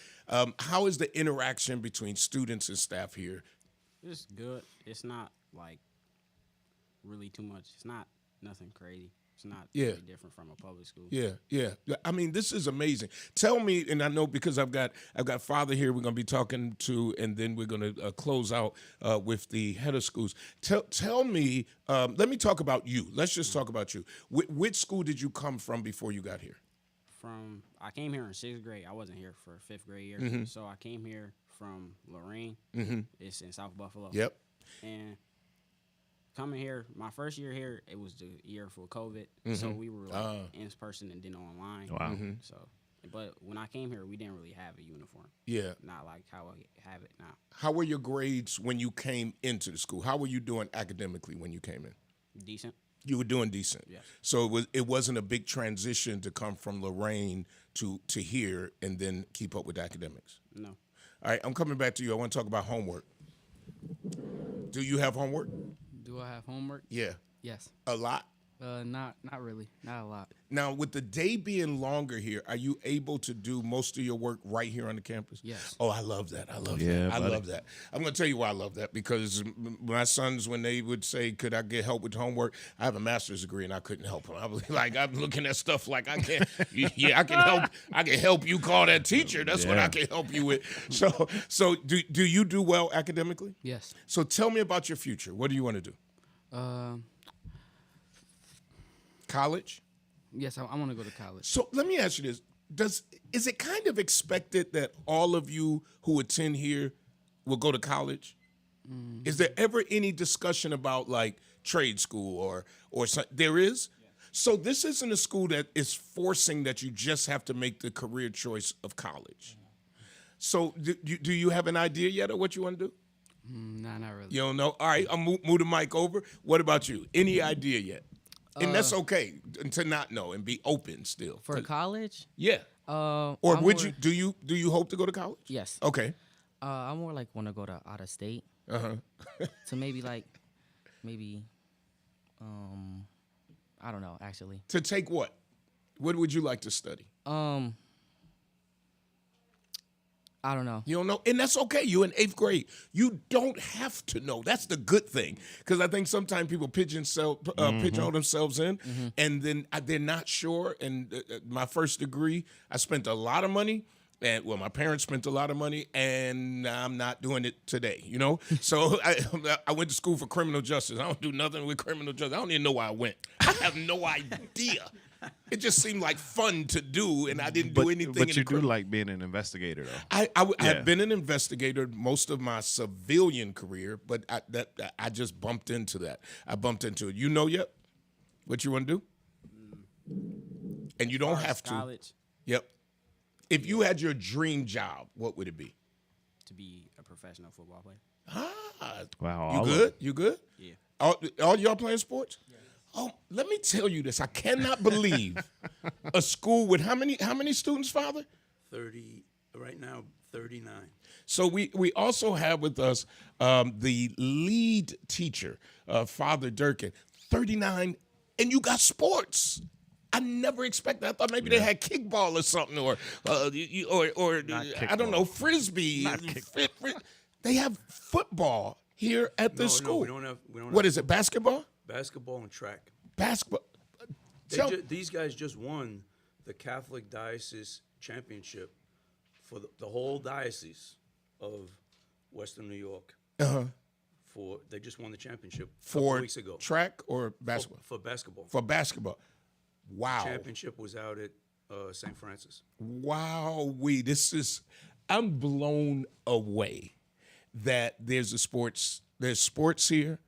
How is the interaction between students and staff here? It's good. It's not like really too much. It's not nothing crazy. It's not really different from a public school. Yeah. I mean, this is amazing. Tell me, and I know because I've got Father here we're going to be talking to, and then we're going to close out with the head of schools. Tell me, let me talk about you. Let's just talk about you. Which school did you come from before you got here? I came here in 6th grade. I wasn't here for 5th grade year. So I came here from Lorraine. It's in South Buffalo. Yep. And coming here, my first year here, it was the year for COVID, so we were like in person and then online. Wow. So, but when I came here, we didn't really have a uniform. Yeah. Not like how I have it now. How were your grades when you came into the school? How were you doing academically when you came in? Decent. You were doing decent. Yes. So it wasn't a big transition to come from Lorraine to here and then keep up with academics. No. All right, I'm coming back to you. I want to talk about homework. Do you have homework? Do I have homework? Yeah. Yes. A lot? Not really. Not a lot. Now, with the day being longer here, are you able to do most of your work right here on the campus? Yes. Oh, I love that. I love Yeah, that. I buddy. love that. I'm going to tell you why I love that, because my sons, when they would say, could I get help with homework? I have a master's degree and I couldn't help them. I was like, I'm looking at stuff like I can't. Yeah, I can help. I can help you call that teacher. That's what I can help you with. So do you do well academically? Yes. So tell me about your future. What do you want to do? College? Yes, I want to go to college. So let me ask you this. Is it kind of expected that all of you who attend here will go to college? Is there ever any discussion about like trade school or something? There is? Yeah. So this isn't a school that is forcing that you just have to make the career choice of college. So do you have an idea yet of what you want to do? Nah, not really. You don't know? All right, I'll move the mic over. What about you? Any idea yet? And that's okay to not know and be open still. For college? Yeah. Or would you do you hope to go to college? Yes. Okay. I more like want to go to out of state. To maybe I don't know actually. To take what? What would you like to study? I don't know. You don't know? And that's okay. You're in 8th grade. You don't have to know. That's the good thing. Because I think sometimes people pigeonhole themselves in, and then they're not sure. And my first degree, I spent a lot of money. And my parents spent a lot of money, and I'm not doing it today, So I went to school for criminal justice. I don't do nothing with criminal justice. I don't even know why I went. I have no idea. It just seemed like fun to do, and I didn't do anything. But you do like being an investigator, though. I have been an investigator most of my civilian career, but I just bumped into that. I bumped into it. You know yet what you want to do? And you don't have to. College. Yep. If you had your dream job, what would it be? To be a professional football player. Ah. Wow. You good? You good? Yeah. All y'all playing sports? Oh, let me tell you this. I cannot believe a school with how many students, Father? 30 right now, 39. So we also have with us the lead teacher, Father Durkin, 39, and you got sports. I never expected. I thought maybe they had kickball or something, or I don't know, frisbee. They have football here at the school. No, we don't have. What is it? Basketball? Basketball and track. Basketball. These guys just won the Catholic Diocese Championship for the whole diocese of Western New York. They just won the championship a couple weeks ago. Track or basketball? For basketball. For basketball. Wow. The championship was out at St. Francis. Wow, I'm blown away that there's sports here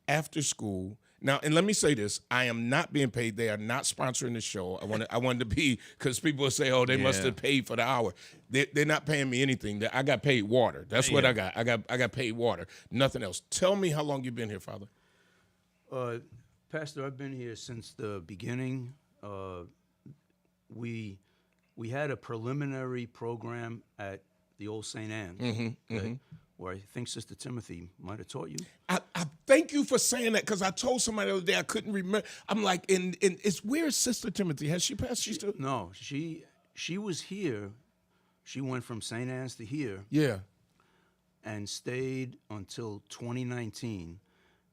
after school. Now, and let me say this, I am not being paid. They are not sponsoring the show. I wanted to be, because people will say, oh, they must have paid for the hour. They're not paying me anything. I got paid water. That's what I got. I got paid water. Nothing else. Tell me how long you've been here, Father. Pastor, I've been here since the beginning. We had a preliminary program at the old St. Anne's, where I think Sister Timothy might have taught you. I thank you for saying that, because I told somebody the other day I couldn't remember. I'm like, where is Sister Timothy? Has she passed? No, she was here. She went from St. Anne's to here. Yeah. And stayed until 2019.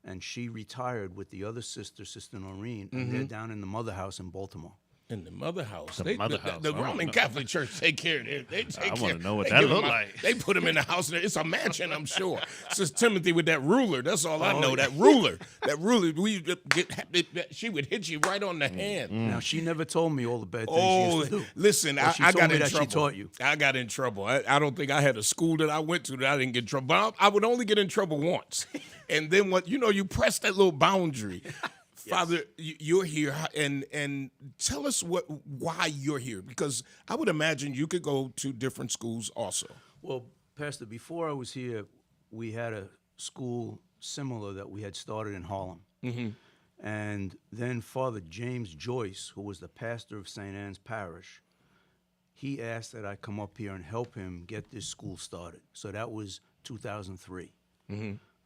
And she retired with the other sister, Sister Noreen, and they're down in the Mother House in Baltimore. In the Mother House. House. The Roman Catholic Church take care of it. I want to know what that looked like. They put him in the house. It's a mansion, I'm sure. Sister Timothy with that ruler. That's all I know. That ruler. She would hit you right on the hand. Now, she never told me all the bad things she used to do. Listen, I got in trouble. She taught you. I got in trouble. I don't think I had a school that I went to that I didn't get in trouble. But I would only get in trouble once. And then you press that little boundary. Father, you're here, and tell us why you're here, because I would imagine you could go to different schools also. Well, Pastor, before I was here, we had a school similar that we had started in Harlem. And then Father James Joyce, who was the pastor of St. Anne's Parish, he asked that I come up here and help him get this school started. So that was 2003. All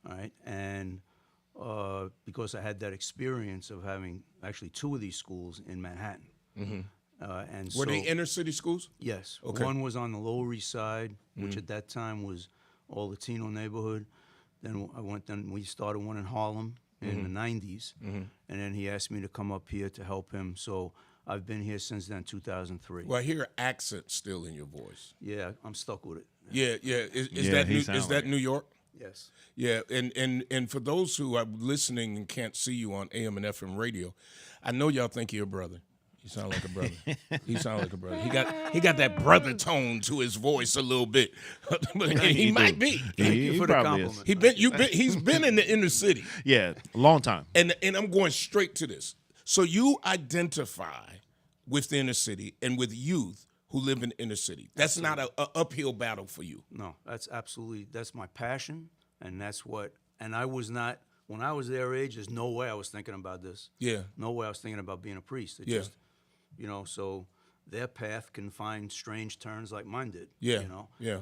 right, and because I had that experience of having actually two of these schools in Manhattan. And Were they inner city schools? Yes. Okay. One was on the Lower East Side, which at that time was all Latino neighborhood. Then we started one in Harlem in the 90s. And then he asked me to come up here to help him. So I've been here since then, 2003. Well, I hear accent still in your voice. Yeah, I'm stuck with it. Yeah. Is that New York? Yes. Yeah, and for those who are listening and can't see you on AM and FM radio, I know y'all think you're a brother. You sound like a brother. He sound like a brother. He got that brother tone to his voice a little bit. he might be. Thank you for the compliment. He's been in the inner city. Yeah, a long time. And I'm going straight to this. So you identify with the inner city and with youth who live in the inner city. That's not an uphill battle for you. No, that's my passion, and I was not, when I was their age, there's no way I was thinking about this. Yeah. No way I was thinking about being a priest. It just, so their path can find strange turns like mine did. Yeah. Yeah.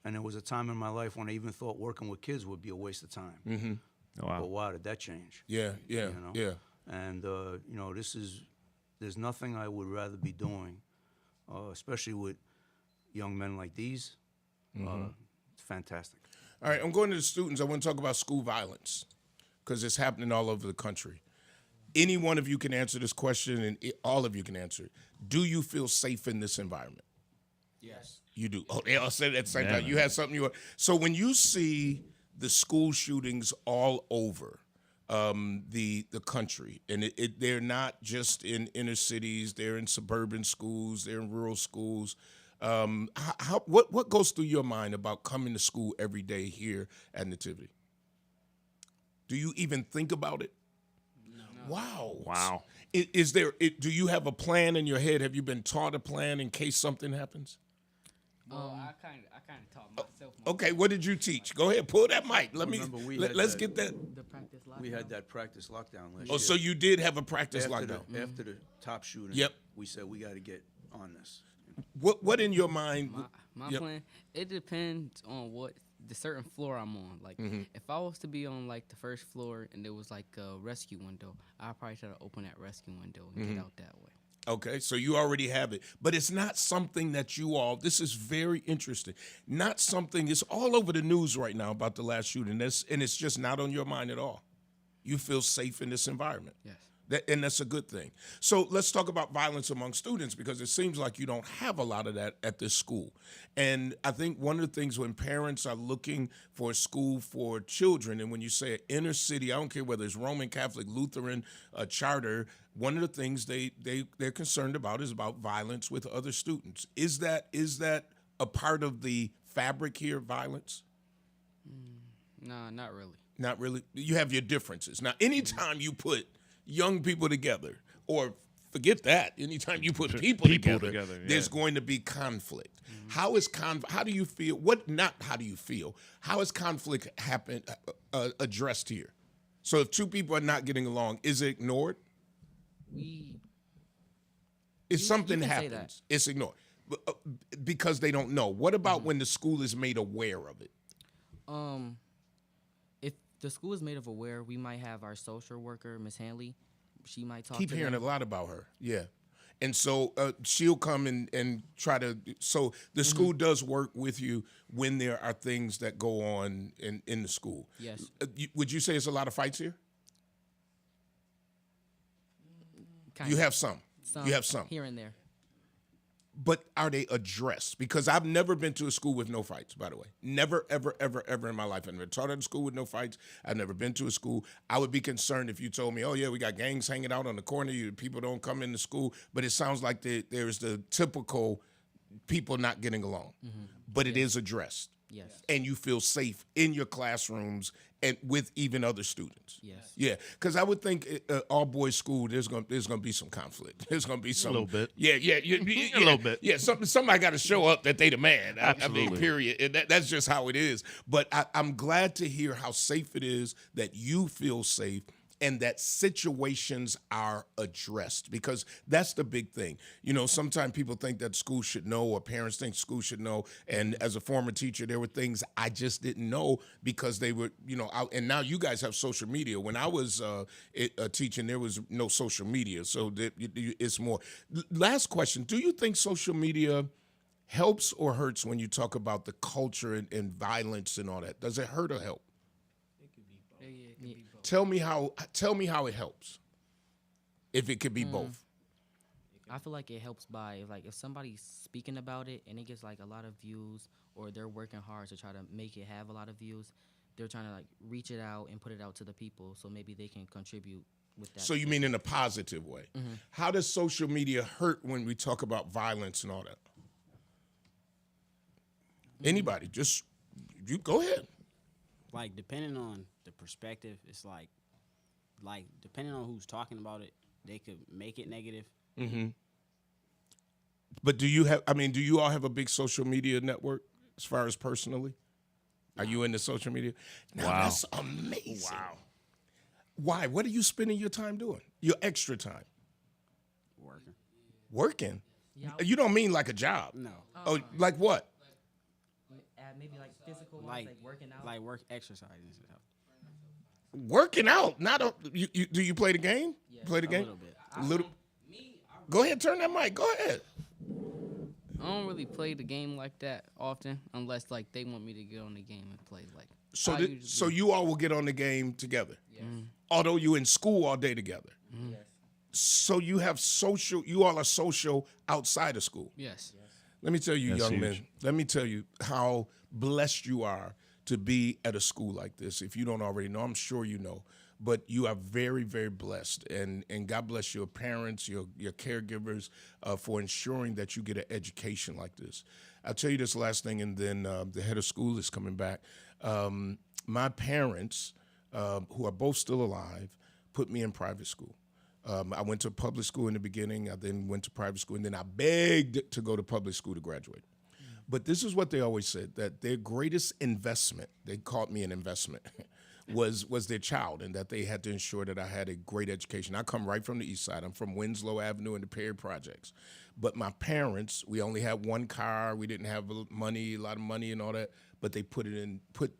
And there was a time in my life when I even thought working with kids would be a waste of time. Oh, wow. But wow, did that change? Yeah. And, there's nothing I would rather be doing. Especially with young men like these. It's fantastic. All right, I'm going to the students. I want to talk about school violence because it's happening all over the country. Any one of you can answer this question, and all of you can answer it. Do you feel safe in this environment? Yes. You do. Oh, they all said it at the same time. You had something you want. So when you see the school shootings all over the country, and they're not just in inner cities, they're in suburban schools, they're in rural schools. What goes through your mind about coming to school every day here at Nativity? Do you even think about it? No. Wow. Do you have a plan in your head? Have you been taught a plan in case something happens? I kind of taught myself. Okay, what did you teach? Go ahead, pull that mic. Remember, Let's get that. The practice lockdown. We had that practice lockdown last year. Oh, so you did have a practice lockdown. After the top shooting, Yep. we said we got to get on this. What in your mind? My Yep. plan, it depends on what the certain floor I'm on. Like, if I was to be on like the first floor and there was like a rescue window, I'd probably try to open that rescue window and get out that way. Okay, so you already have it, but it's not something that you all. This is very interesting. Not something. It's all over the news right now about the last shooting, and it's just not on your mind at all. You feel safe in this environment. Yes. And that's a good thing. So let's talk about violence among students, because it seems like you don't have a lot of that at this school. And I think one of the things when parents are looking for a school for children, and when you say inner city, I don't care whether it's Roman Catholic, Lutheran, charter, one of the things they're concerned about is about violence with other students. Is that a part of the fabric here, violence? Nah, not really. Not really. You have your differences. Now, anytime you put young people together, or forget that, anytime you put people together, there's going to be conflict. How do you feel? How is conflict addressed here? So if two people are not getting along, is it ignored? If something happens, it's ignored because they don't know. What about when the school is made aware of it? If the school is made of aware, we might have our social worker, Miss Hanley. She might talk. Keep to hearing them. a lot about her. Yeah. And so she'll come and try to. So the school does work with you when there are things that go on in the school. Yes. Would you say it's a lot of fights here? Kind You of. have some. You have some. Here and there. But are they addressed? Because I've never been to a school with no fights, by the way. Never, ever, ever, ever in my life. I've never taught at a school with no fights. I've never been to a school. I would be concerned if you told me, oh, yeah, we got gangs hanging out on the corner. People don't come into school. But it sounds like there's the typical people not getting along. But it is addressed. Yes. And you feel safe in your classrooms and with even other students. Yes. Yeah, because I would think all boys school there's gonna be some conflict. There's gonna be some A little bit. Yeah, A little bit. Yeah, somebody got to show up that they the man. I mean, Absolutely. period. And that's just how it is. But I'm glad to hear how safe it is that you feel safe and that situations are addressed, because that's the big thing. You know, sometimes people think that school should know, or parents think school should know. And as a former teacher, there were things I just didn't know because they were, out. And now you guys have social media. When I was teaching, there was no social media. So it's more. Last question. Do you think social media helps or hurts when you talk about the culture and violence and all that? Does it hurt or help? Tell me how it helps. If it could be both. I feel like it helps by if somebody's speaking about it and it gets like a lot of views, or they're working hard to try to make it have a lot of views, they're trying to reach it out and put it out to the people, so maybe they can contribute with that. So you mean in a positive way? How does social media hurt when we talk about violence and all that? Anybody, just you go ahead. Like, depending on the perspective, it's like depending on who's talking about it, they could make it negative. But do you all have a big social media network as far as personally? Are you into social media? Now, Wow. that's amazing. Wow. Why? What are you spending your time doing? Your extra time? Working? You don't mean like a job? No. Oh, like what? Maybe like physical ones, Like like working out. Like exercise and stuff. Working out? Not a, do you play the game? Play the A game? little bit. A little. Go ahead, turn that mic. Go ahead. I don't really play the game like that often, unless like they want me to get on the game and play. Like, So, I usually- so you all will get on the game together, although you're in school all day together. So you have social. You all are social outside of school. Yes. Let me tell you, That's young huge. men. Let me tell you how blessed you are to be at a school like this. If you don't already know, I'm sure you know. But you are very, very blessed, and God bless your parents, your caregivers, for ensuring that you get an education like this. I'll tell you this last thing, and then the head of school is coming back. My parents, who are both still alive, put me in private school. I went to public school in the beginning. I then went to private school, and then I begged to go to public school to graduate. But this is what they always said, that their greatest investment, they called me an investment, was their child, and that they had to ensure that I had a great education. I come right from the east side. I'm from Winslow Avenue and the Perry Projects. But my parents, we only had one car. We didn't have a lot of money and all that, but they put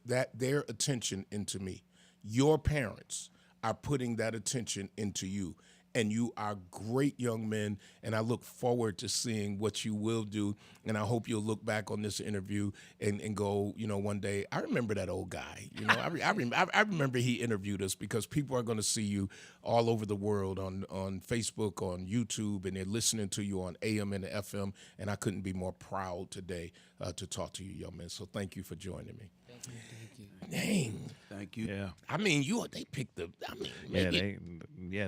their attention into me. Your parents are putting that attention into you. And you are great young men, and I look forward to seeing what you will do. And I hope you'll look back on this interview and go, one day, I remember that old guy. I remember he interviewed us, because people are going to see you all over the world on Facebook, on YouTube, and they're listening to you on AM and FM. And I couldn't be more proud today to talk to you, young man. So thank you for joining me. Thank you. Dang. Thank you. Yeah. I mean, they picked the. I mean, maybe,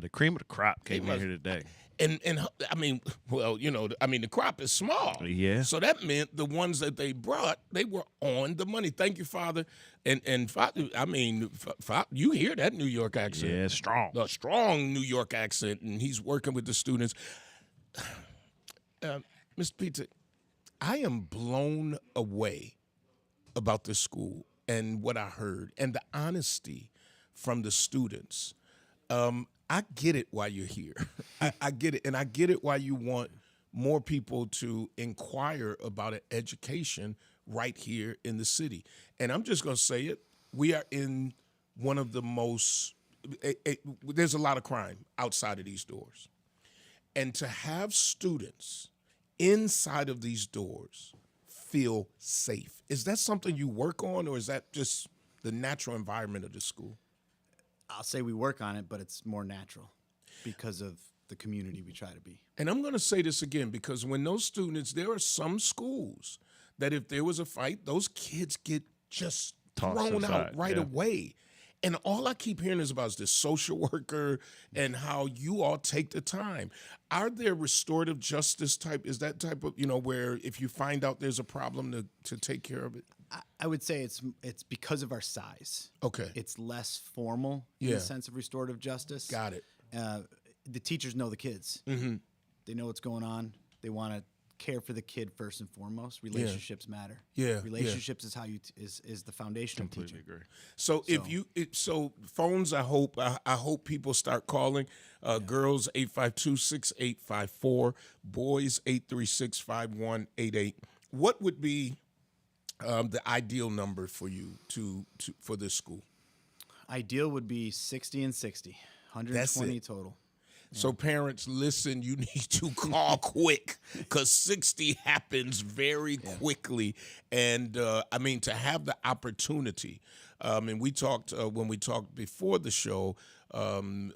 the cream of the crop came in here today. And I mean, well, the crop is small. Yeah. So that meant the ones that they brought, they were on the money. Thank you, Father. And Father, I mean, you hear that New York accent? Yeah, strong. A strong New York accent, and he's working with the students. Mr. Pizza, I am blown away about this school and what I heard, and the honesty from the students. I get it why you're here. I get it, and I get it why you want more people to inquire about an education right here in the city. And I'm just going to say it. We are in one of the most there's a lot of crime outside of these doors. And to have students inside of these doors feel safe, is that something you work on, or is that just the natural environment of the school? I'll say we work on it, but it's more natural because of the community we try to be. And I'm going to say this again, because when those students, there are some schools that if there was a fight, those kids get just thrown out right away. And all I keep hearing is about this social worker and how you all take the time. Are there restorative justice type, is that type of, where if you find out there's a problem to take care of it? I would say it's because of our size. Okay. It's less formal in the sense of restorative justice. Got it. The teachers know the kids. Mm-hmm. They know what's going on. They want to care for the kid first and foremost. Relationships matter. Yeah. Relationships is how you is the foundation of teaching. Agree. So phones, I hope people start calling. Girls 852-6854, boys 836-5188. What would be the ideal number for you for this school? Ideal would be 60 and 60, 120 total. Yeah. So parents, listen, you need to call quick, because 60 happens very quickly. And to have the opportunity, and we talked when we talked before the show on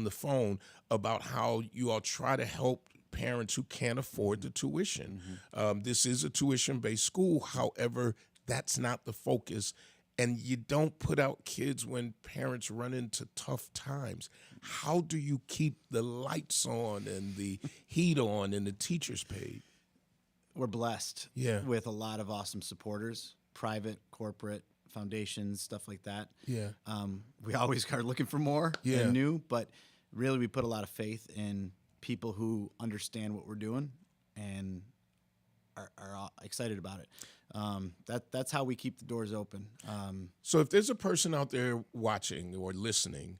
the phone about how you all try to help parents who can't afford the tuition. Mm-hmm. This is a tuition-based school. However, that's not the focus. And you don't put out kids when parents run into tough times. How do you keep the lights on and the heat on and the teachers paid? We're blessed with a lot of awesome supporters, private, corporate, foundations, stuff like that. Yeah. We always are looking for more and new, but really we put a lot of faith in people who understand what we're doing and are excited about it. That's how we keep the doors open. So if there's a person out there watching or listening,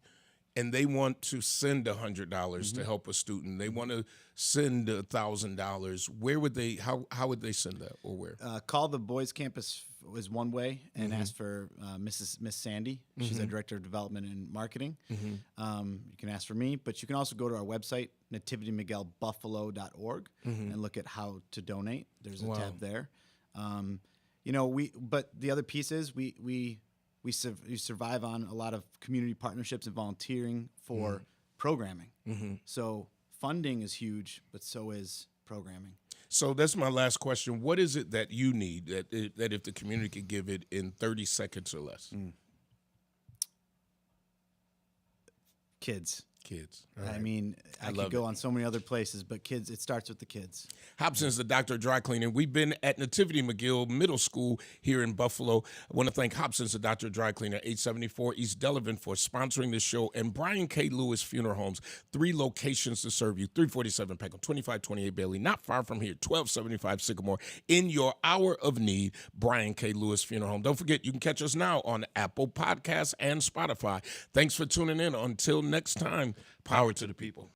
and they want to send $100 to help a student, they want to send $1,000, where would they? How would they send that, or where? Call the Boys Campus is one way, and ask for Miss Sandy. She's our director of development and marketing. You can ask for me, but you can also go to our website, nativitymiguelbuffalo.org, and look at how to donate. There's a tab there. But the other piece is we survive on a lot of community partnerships and volunteering for programming. So funding is huge, but so is programming. So that's my last question. What is it that you need that if the community could give it in 30 seconds or less? Kids. Kids. I mean, I love could go it. on so many other places, but kids, it starts with the kids. Hobson's the Doctor of Dry Cleaning. We've been at Nativity McGill Middle School here in Buffalo. I want to thank Hobson's the Doctor of Dry Cleaner, 874 East Delavan, for sponsoring this show, and Brian K. Lewis Funeral Homes, 3 locations to serve you, 347 Peckham, 2528 Bailey, not far from here, 1275 Sycamore. In your hour of need, Brian K. Lewis Funeral Home. Don't forget, you can catch us now on Apple Podcasts and Spotify. Thanks for tuning in. Until next time, power to the people.